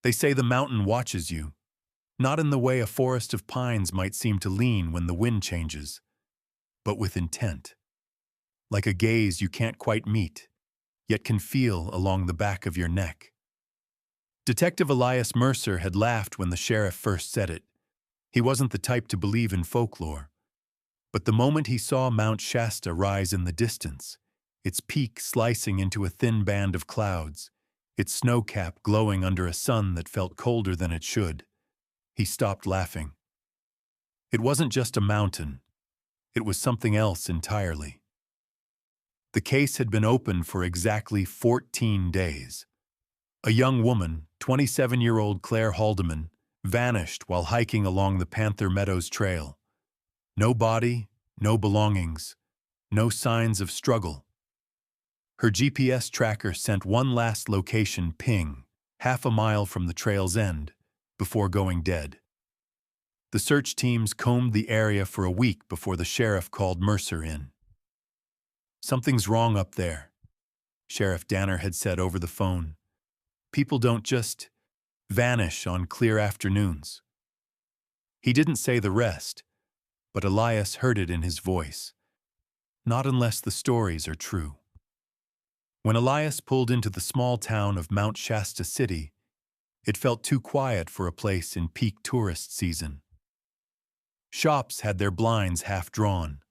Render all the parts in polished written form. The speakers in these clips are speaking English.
They say the mountain watches you, not in the way a forest of pines might seem to lean when the wind changes, but with intent, like a gaze you can't quite meet, yet can feel along the back of your neck. Detective Elias Mercer had laughed when the sheriff first said it. He wasn't the type to believe in folklore. But the moment he saw Mount Shasta rise in the distance, its peak slicing into a thin band of clouds, its snow cap glowing under a sun that felt colder than it should, he stopped laughing. It wasn't just a mountain. It was something else entirely. The case had been open for exactly 14 days. A young woman, 27-year-old Claire Haldeman, vanished while hiking along the Panther Meadows trail. No body, no belongings, no signs of struggle. Her GPS tracker sent one last location ping, half a mile from the trail's end, before going dead. The search teams combed the area for a week before the sheriff called Mercer in. "Something's wrong up there," Sheriff Danner had said over the phone. "People don't just vanish on clear afternoons." He didn't say the rest, but Elias heard it in his voice. Not unless the stories are true. When Elias pulled into the small town of Mount Shasta City, it felt too quiet for a place in peak tourist season. Shops had their blinds half drawn.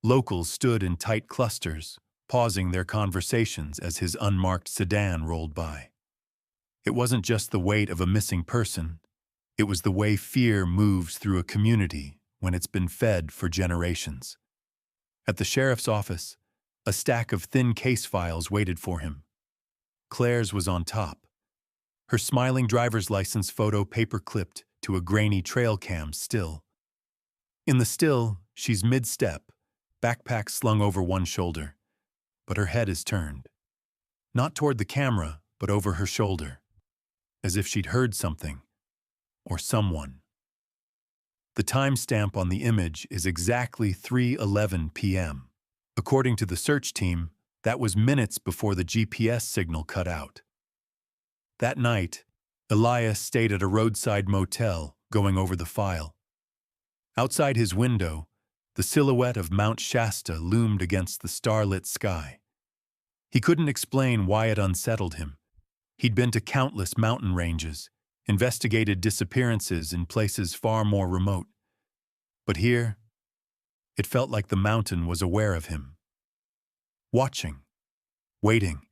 Locals stood in tight clusters, pausing their conversations as his unmarked sedan rolled by. It wasn't just the weight of a missing person. It was the way fear moves through a community when it's been fed for generations. At the sheriff's office, a stack of thin case files waited for him. Claire's was on top, her smiling driver's license photo paper-clipped to a grainy trail cam still. In the still, she's mid-step, backpack slung over one shoulder, but her head is turned. Not toward the camera, but over her shoulder, as if she'd heard something, or someone. The timestamp on the image is exactly 3:11 p.m. According to the search team, that was minutes before the GPS signal cut out. That night, Elias stayed at a roadside motel, going over the file. Outside his window, the silhouette of Mount Shasta loomed against the starlit sky. He couldn't explain why it unsettled him. He'd been to countless mountain ranges, investigated disappearances in places far more remote. But here, it felt like the mountain was aware of him. Watching. Waiting.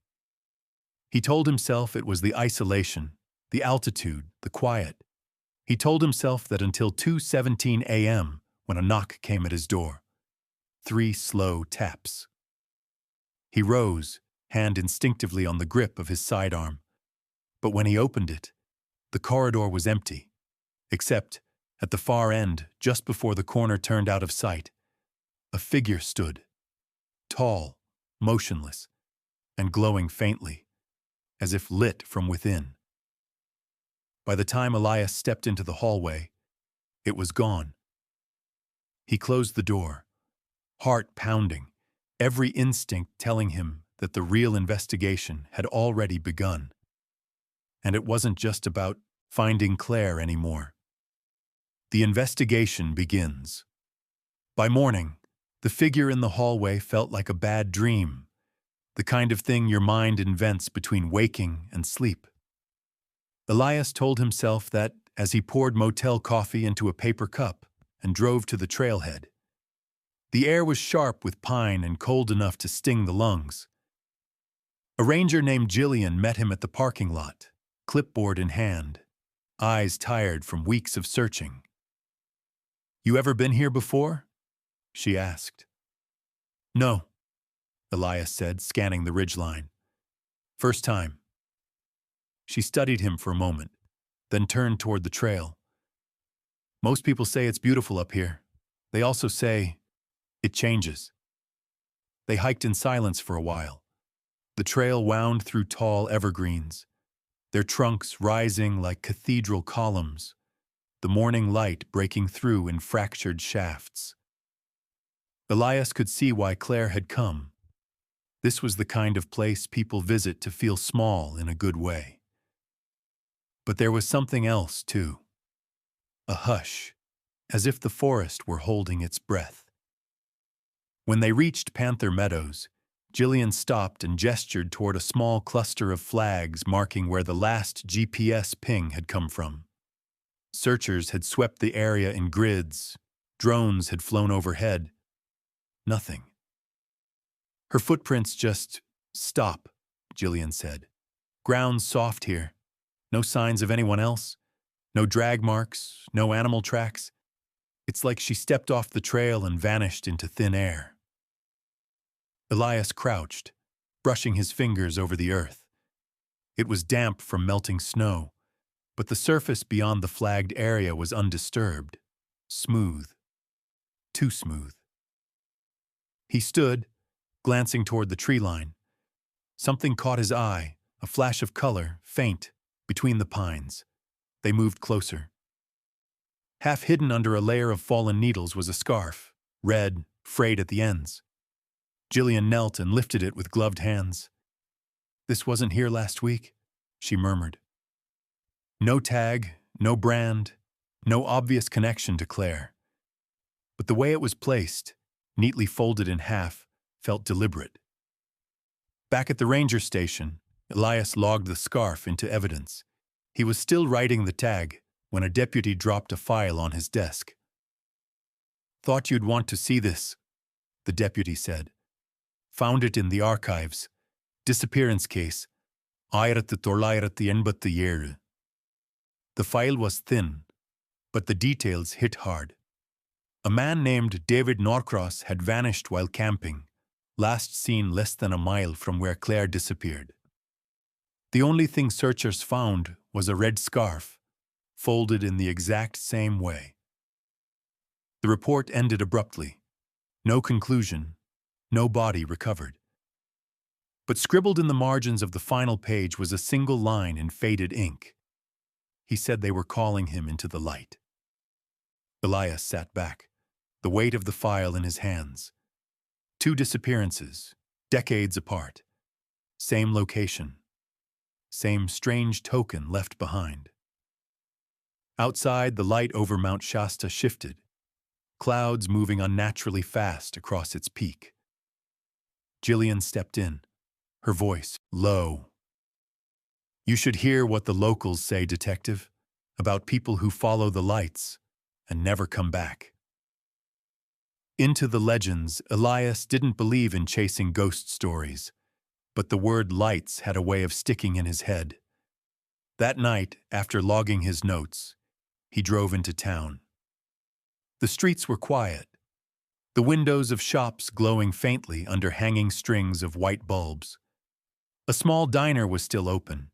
He told himself it was the isolation, the altitude, the quiet. He told himself that until 2:17 a.m., when a knock came at his door. 3 slow taps. He rose, hand instinctively on the grip of his sidearm. But when he opened it, the corridor was empty, except, at the far end, just before the corner turned out of sight, a figure stood, tall, motionless, and glowing faintly, as if lit from within. By the time Elias stepped into the hallway, it was gone. He closed the door, heart pounding, every instinct telling him that the real investigation had already begun. And it wasn't just about finding Claire anymore. The investigation begins. By morning, the figure in the hallway felt like a bad dream, the kind of thing your mind invents between waking and sleep. Elias told himself that as he poured motel coffee into a paper cup and drove to the trailhead. The air was sharp with pine and cold enough to sting the lungs. A ranger named Jillian met him at the parking lot, clipboard in hand, eyes tired from weeks of searching. "You ever been here before?" she asked. "No," Elias said, scanning the ridgeline. "First time." She studied him for a moment, then turned toward the trail. "Most people say it's beautiful up here. They also say it changes." They hiked in silence for a while. The trail wound through tall evergreens, their trunks rising like cathedral columns, the morning light breaking through in fractured shafts. Elias could see why Claire had come. This was the kind of place people visit to feel small in a good way. But there was something else, too. A hush, as if the forest were holding its breath. When they reached Panther Meadows, Jillian stopped and gestured toward a small cluster of flags marking where the last GPS ping had come from. Searchers had swept the area in grids. Drones had flown overhead. Nothing. Her footprints just stop, Jillian said. Ground's soft here. No signs of anyone else. No drag marks, no animal tracks. It's like she stepped off the trail and vanished into thin air. Elias crouched, brushing his fingers over the earth. It was damp from melting snow, but the surface beyond the flagged area was undisturbed, smooth, too smooth. He stood, glancing toward the tree line. Something caught his eye, a flash of color, faint, between the pines. They moved closer. Half hidden under a layer of fallen needles was a scarf, red, frayed at the ends. Jillian knelt and lifted it with gloved hands. "This wasn't here last week," she murmured. No tag, no brand, no obvious connection to Claire. But the way it was placed, neatly folded in half, felt deliberate. Back at the ranger station, Elias logged the scarf into evidence. He was still writing the tag when a deputy dropped a file on his desk. "Thought you'd want to see this," the deputy said. "Found it in the archives. Disappearance case. 1987. The file was thin, but the details hit hard. A man named David Norcross had vanished while camping, last seen less than a mile from where Claire disappeared. The only thing searchers found was a red scarf, folded in the exact same way. The report ended abruptly. No conclusion, no body recovered. But scribbled in the margins of the final page was a single line in faded ink. He said they were calling him into the light. Elias sat back, the weight of the file in his hands. 2 disappearances, decades apart. Same location. Same strange token left behind. Outside, the light over Mount Shasta shifted, clouds moving unnaturally fast across its peak. Jillian stepped in, her voice low. "You should hear what the locals say, Detective, about people who follow the lights and never come back." Into the legends, Elias didn't believe in chasing ghost stories, but the word lights had a way of sticking in his head. That night, after logging his notes, he drove into town. The streets were quiet, the windows of shops glowing faintly under hanging strings of white bulbs. A small diner was still open,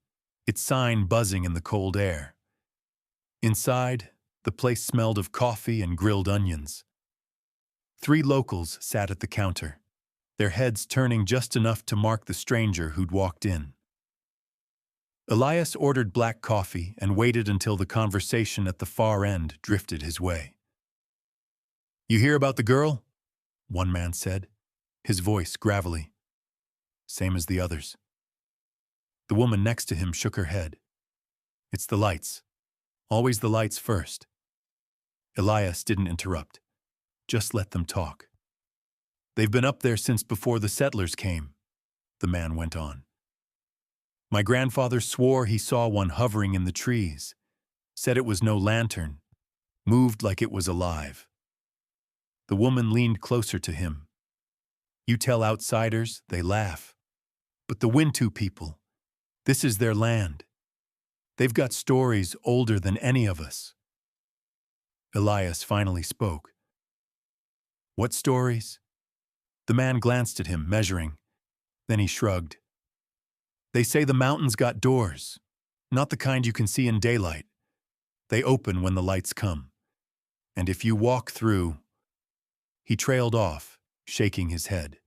its sign buzzing in the cold air. Inside, the place smelled of coffee and grilled onions. 3 locals sat at the counter, their heads turning just enough to mark the stranger who'd walked in. Elias ordered black coffee and waited until the conversation at the far end drifted his way. "You hear about the girl?" one man said, his voice gravelly. "Same as the others." The woman next to him shook her head. "It's the lights. Always the lights first." Elias didn't interrupt. Just let them talk. "They've been up there since before the settlers came," the man went on. "My grandfather swore he saw one hovering in the trees, said it was no lantern, moved like it was alive." The woman leaned closer to him. "You tell outsiders, they laugh. But the Wintu people, this is their land. They've got stories older than any of us." Elias finally spoke. "What stories?" The man glanced at him, measuring. Then he shrugged. "They say the mountains got doors, not the kind you can see in daylight. They open when the lights come. And if you walk through—" He trailed off, shaking his head.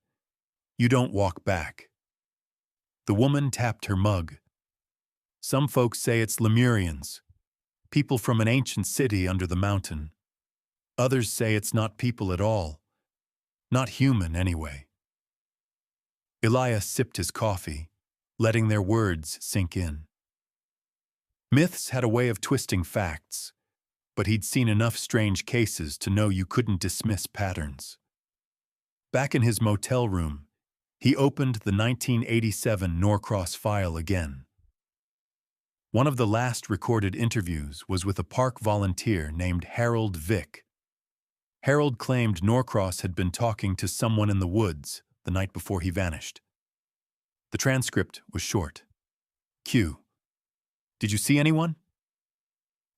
"You don't walk back." The woman tapped her mug. "Some folks say it's Lemurians, people from an ancient city under the mountain. Others say it's not people at all. Not human, anyway." Elias sipped his coffee, letting their words sink in. Myths had a way of twisting facts, but he'd seen enough strange cases to know you couldn't dismiss patterns. Back in his motel room, he opened the 1987 Norcross file again. One of the last recorded interviews was with a park volunteer named Harold Vick. Harold claimed Norcross had been talking to someone in the woods the night before he vanished. The transcript was short. Q. Did you see anyone?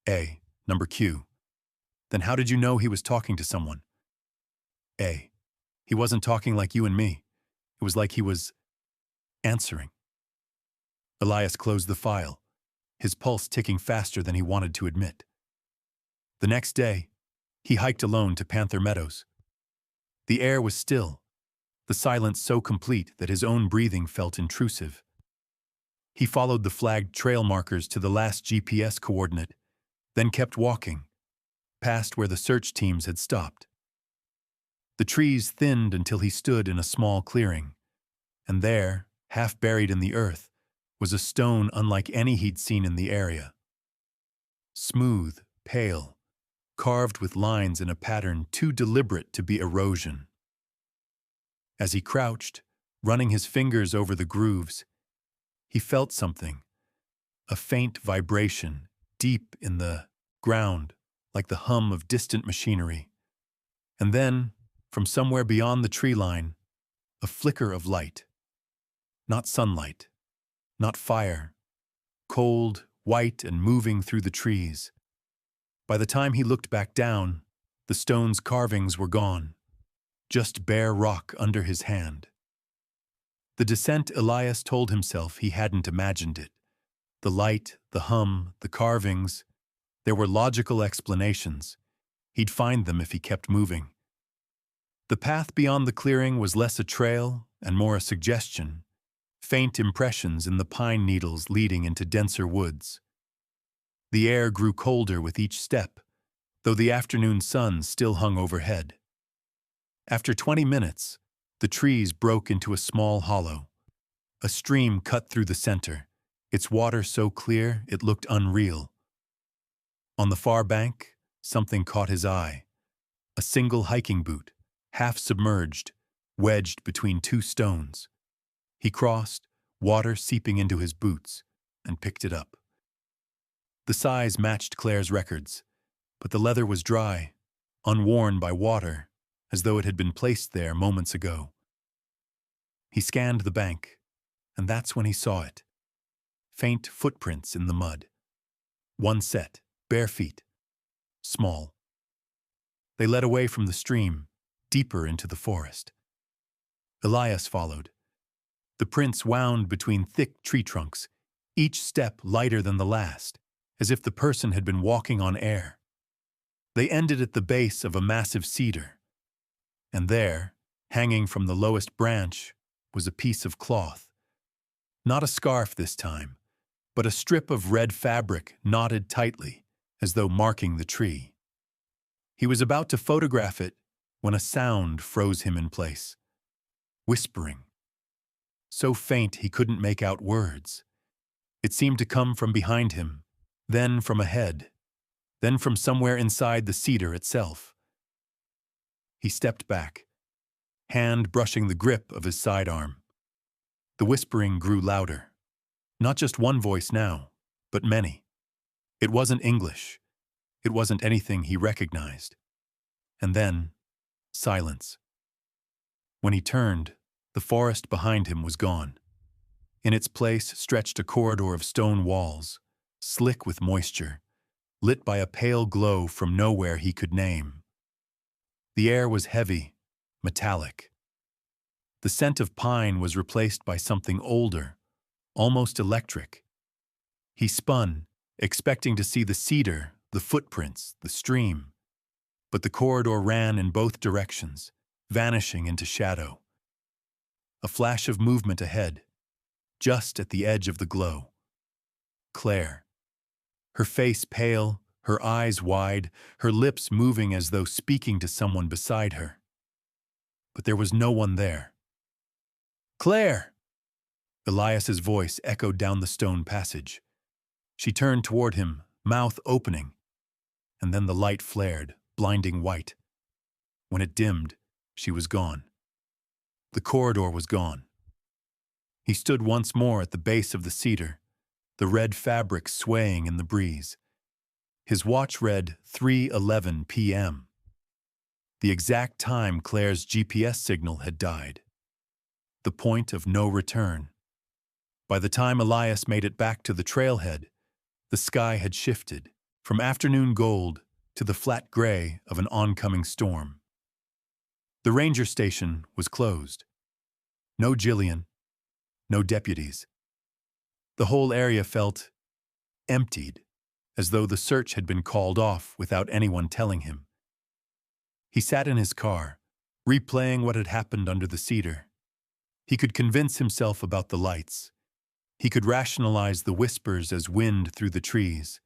A. Number Q. Then how did you know he was talking to someone? A. He wasn't talking like you and me. It was like he was answering. Elias closed the file, his pulse ticking faster than he wanted to admit. The next day, he hiked alone to Panther Meadows. The air was still, the silence so complete that his own breathing felt intrusive. He followed the flagged trail markers to the last GPS coordinate, then kept walking, past where the search teams had stopped. The trees thinned until he stood in a small clearing, and there, half buried in the earth, was a stone unlike any he'd seen in the area. Smooth, pale, carved with lines in a pattern too deliberate to be erosion. As he crouched, running his fingers over the grooves, he felt something, a faint vibration deep in the ground, like the hum of distant machinery. And then, from somewhere beyond the tree line, a flicker of light. Not sunlight, not fire, cold, white, and moving through the trees. By the time he looked back down, the stone's carvings were gone, just bare rock under his hand. The descent, Elias told himself he hadn't imagined it. The light, the hum, the carvings, there were logical explanations. He'd find them if he kept moving. The path beyond the clearing was less a trail and more a suggestion, faint impressions in the pine needles leading into denser woods. The air grew colder with each step, though the afternoon sun still hung overhead. After 20 minutes, the trees broke into a small hollow. A stream cut through the center, its water so clear it looked unreal. On the far bank, something caught his eye. A single hiking boot, half submerged, wedged between two stones. He crossed, water seeping into his boots, and picked it up. The size matched Claire's records, but the leather was dry, unworn by water, as though it had been placed there moments ago. He scanned the bank, and that's when he saw it. Faint footprints in the mud. One set, bare feet, small. They led away from the stream, deeper into the forest. Elias followed. The prints wound between thick tree trunks, each step lighter than the last, as if the person had been walking on air. They ended at the base of a massive cedar. And there, hanging from the lowest branch, was a piece of cloth. Not a scarf this time, but a strip of red fabric knotted tightly, as though marking the tree. He was about to photograph it when a sound froze him in place. Whispering. So faint he couldn't make out words. It seemed to come from behind him, then from ahead, then from somewhere inside the cedar itself. He stepped back, hand brushing the grip of his sidearm. The whispering grew louder. Not just one voice now, but many. It wasn't English. It wasn't anything he recognized. And then, silence. When he turned, the forest behind him was gone. In its place stretched a corridor of stone walls, slick with moisture, lit by a pale glow from nowhere he could name. The air was heavy, metallic. The scent of pine was replaced by something older, almost electric. He spun, expecting to see the cedar, the footprints, the stream. But the corridor ran in both directions, vanishing into shadow. A flash of movement ahead, just at the edge of the glow. Claire. Her face pale, her eyes wide, her lips moving as though speaking to someone beside her. But there was no one there. Claire! Elias's voice echoed down the stone passage. She turned toward him, mouth opening, and then the light flared, blinding white. When it dimmed, she was gone. The corridor was gone. He stood once more at the base of the cedar, the red fabric swaying in the breeze. His watch read 3:11 p.m. The exact time Claire's GPS signal had died. The point of no return. By the time Elias made it back to the trailhead, the sky had shifted from afternoon gold to the flat gray of an oncoming storm. The ranger station was closed. No Jillian, no deputies. The whole area felt emptied, as though the search had been called off without anyone telling him. He sat in his car, replaying what had happened under the cedar. He could convince himself about the lights. He could rationalize the whispers as wind through the trees.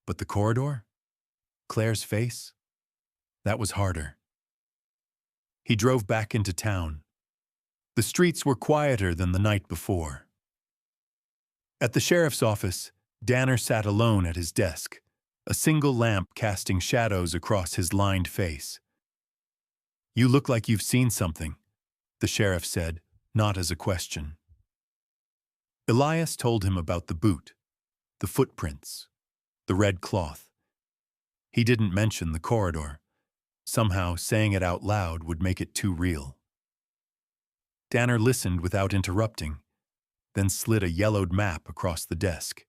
But the corridor? Claire's face? That was harder. He drove back into town. The streets were quieter than the night before. At the sheriff's office, Danner sat alone at his desk, a single lamp casting shadows across his lined face. "You look like you've seen something," the sheriff said, not as a question. Elias told him about the boot, the footprints, the red cloth. He didn't mention the corridor. Somehow, saying it out loud would make it too real. Danner listened without interrupting, then slid a yellowed map across the desk.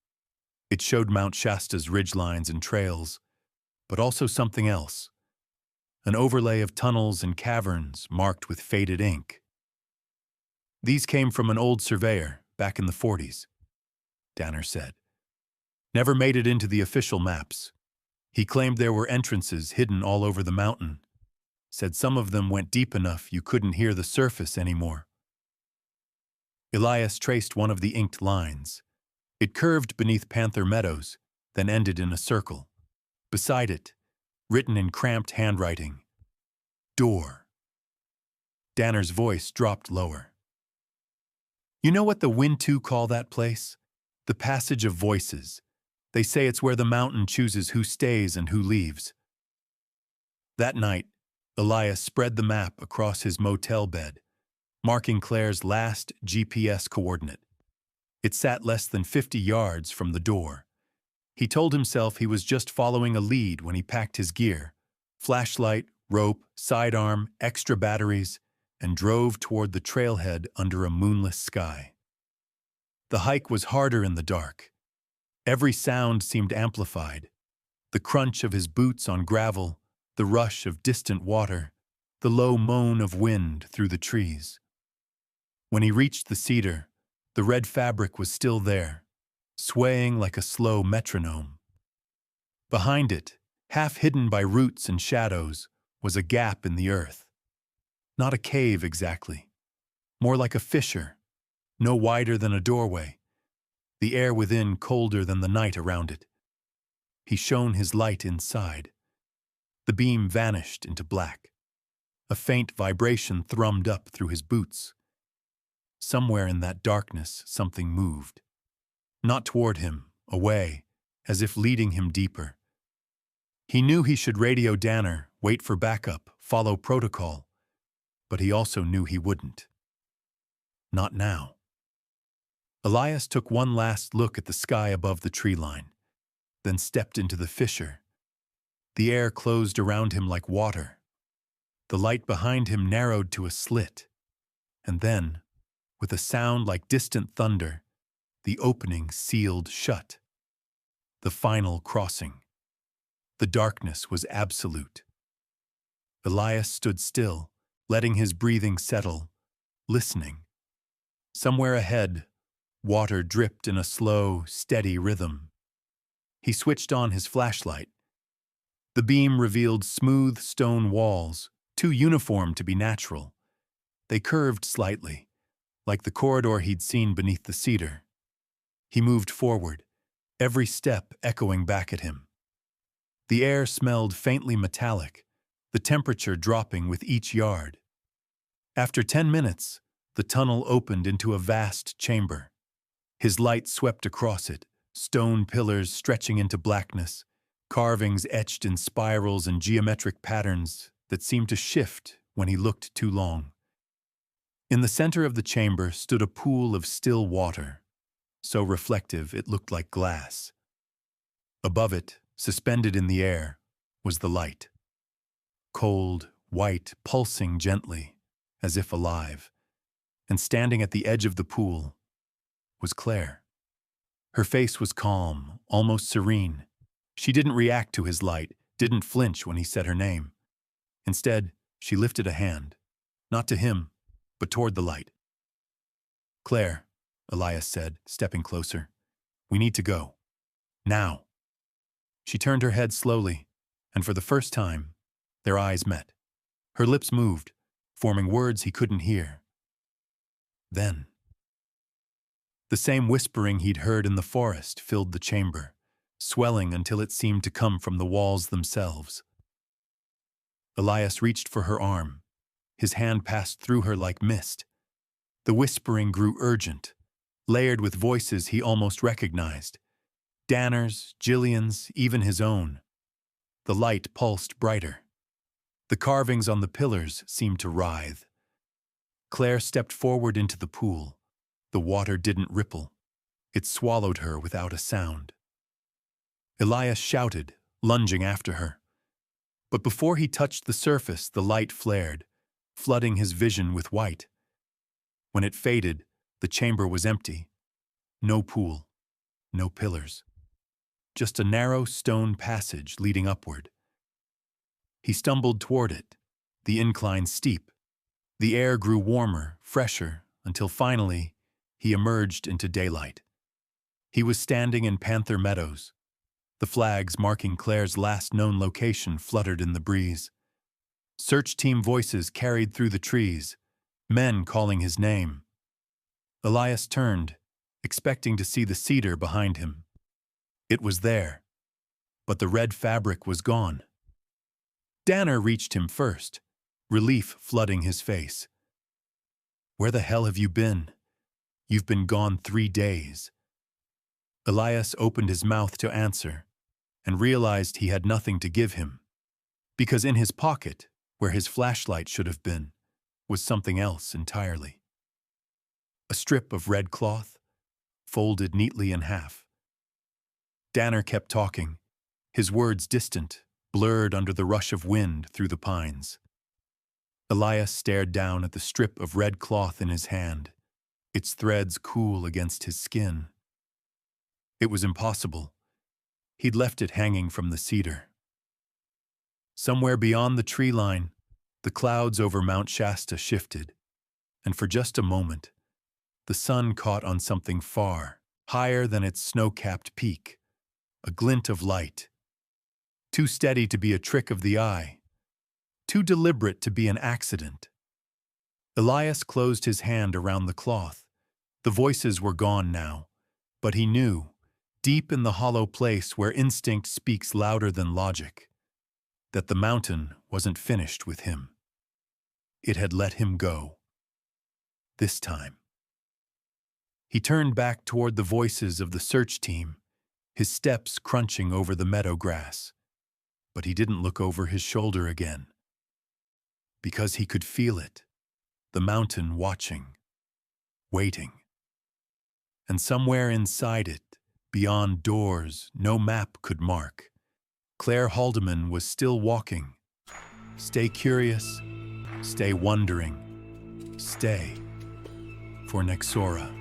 It showed Mount Shasta's ridgelines and trails, but also something else. An overlay of tunnels and caverns marked with faded ink. "These came from an old surveyor back in the 40s, Danner said. "Never made it into the official maps. He claimed there were entrances hidden all over the mountain. Said some of them went deep enough you couldn't hear the surface anymore." Elias traced one of the inked lines. It curved beneath Panther Meadows, then ended in a circle. Beside it, written in cramped handwriting, "Door." Danner's voice dropped lower. "You know what the Wintu call that place? The Passage of Voices. They say it's where the mountain chooses who stays and who leaves." That night, Elias spread the map across his motel bed, marking Claire's last GPS coordinate. It sat less than 50 yards from the door. He told himself he was just following a lead when he packed his gear, flashlight, rope, sidearm, extra batteries, and drove toward the trailhead under a moonless sky. The hike was harder in the dark. Every sound seemed amplified. The crunch of his boots on gravel, the rush of distant water, the low moan of wind through the trees. When he reached the cedar, the red fabric was still there, swaying like a slow metronome. Behind it, half hidden by roots and shadows, was a gap in the earth. Not a cave exactly, more like a fissure, no wider than a doorway, the air within colder than the night around it. He shone his light inside. The beam vanished into black. A faint vibration thrummed up through his boots. Somewhere in that darkness, something moved. Not toward him, away, as if leading him deeper. He knew he should radio Danner, wait for backup, follow protocol, but he also knew he wouldn't. Not now. Elias took one last look at the sky above the tree line, then stepped into the fissure. The air closed around him like water. The light behind him narrowed to a slit, and then, with a sound like distant thunder, the opening sealed shut. The final crossing. The darkness was absolute. Elias stood still, letting his breathing settle, listening. Somewhere ahead, water dripped in a slow, steady rhythm. He switched on his flashlight. The beam revealed smooth stone walls, too uniform to be natural. They curved slightly, like the corridor he'd seen beneath the cedar. He moved forward, every step echoing back at him. The air smelled faintly metallic, the temperature dropping with each yard. After 10 minutes, the tunnel opened into a vast chamber. His light swept across it, stone pillars stretching into blackness, carvings etched in spirals and geometric patterns that seemed to shift when he looked too long. In the center of the chamber stood a pool of still water, so reflective it looked like glass. Above it, suspended in the air, was the light. Cold, white, pulsing gently, as if alive. And standing at the edge of the pool was Claire. Her face was calm, almost serene. She didn't react to his light, didn't flinch when he said her name. Instead, she lifted a hand, not to him, but toward the light. "Claire," Elias said, stepping closer, "we need to go. Now." She turned her head slowly, and for the first time, their eyes met. Her lips moved, forming words he couldn't hear. Then, the same whispering he'd heard in the forest filled the chamber, swelling until it seemed to come from the walls themselves. Elias reached for her arm. His hand passed through her like mist. The whispering grew urgent, layered with voices he almost recognized. Danner's, Jillian's, even his own. The light pulsed brighter. The carvings on the pillars seemed to writhe. Claire stepped forward into the pool. The water didn't ripple. It swallowed her without a sound. Elias shouted, lunging after her. But before he touched the surface, the light flared, flooding his vision with white. When it faded, the chamber was empty. No pool, no pillars. Just a narrow stone passage leading upward. He stumbled toward it, the incline steep. The air grew warmer, fresher, until finally he emerged into daylight. He was standing in Panther Meadows. The flags marking Claire's last known location fluttered in the breeze. Search team voices carried through the trees, men calling his name. Elias turned, expecting to see the cedar behind him. It was there, but the red fabric was gone. Danner reached him first, relief flooding his face. "Where the hell have you been? You've been gone 3 days." Elias opened his mouth to answer, and realized he had nothing to give him, because in his pocket, where his flashlight should have been, was something else entirely. A strip of red cloth, folded neatly in half. Danner kept talking, his words distant, blurred under the rush of wind through the pines. Elias stared down at the strip of red cloth in his hand, its threads cool against his skin. It was impossible. He'd left it hanging from the cedar. Somewhere beyond the tree line, the clouds over Mount Shasta shifted, and for just a moment, the sun caught on something far, higher than its snow-capped peak, a glint of light. Too steady to be a trick of the eye, too deliberate to be an accident. Elias closed his hand around the cloth. The voices were gone now, but he knew, deep in the hollow place where instinct speaks louder than logic, that the mountain wasn't finished with him. It had let him go. This time. He turned back toward the voices of the search team, his steps crunching over the meadow grass. But he didn't look over his shoulder again. Because he could feel it, the mountain watching, waiting. And somewhere inside it, beyond doors no map could mark, Claire Haldeman was still walking. Stay curious, stay wondering, stay for Nexora.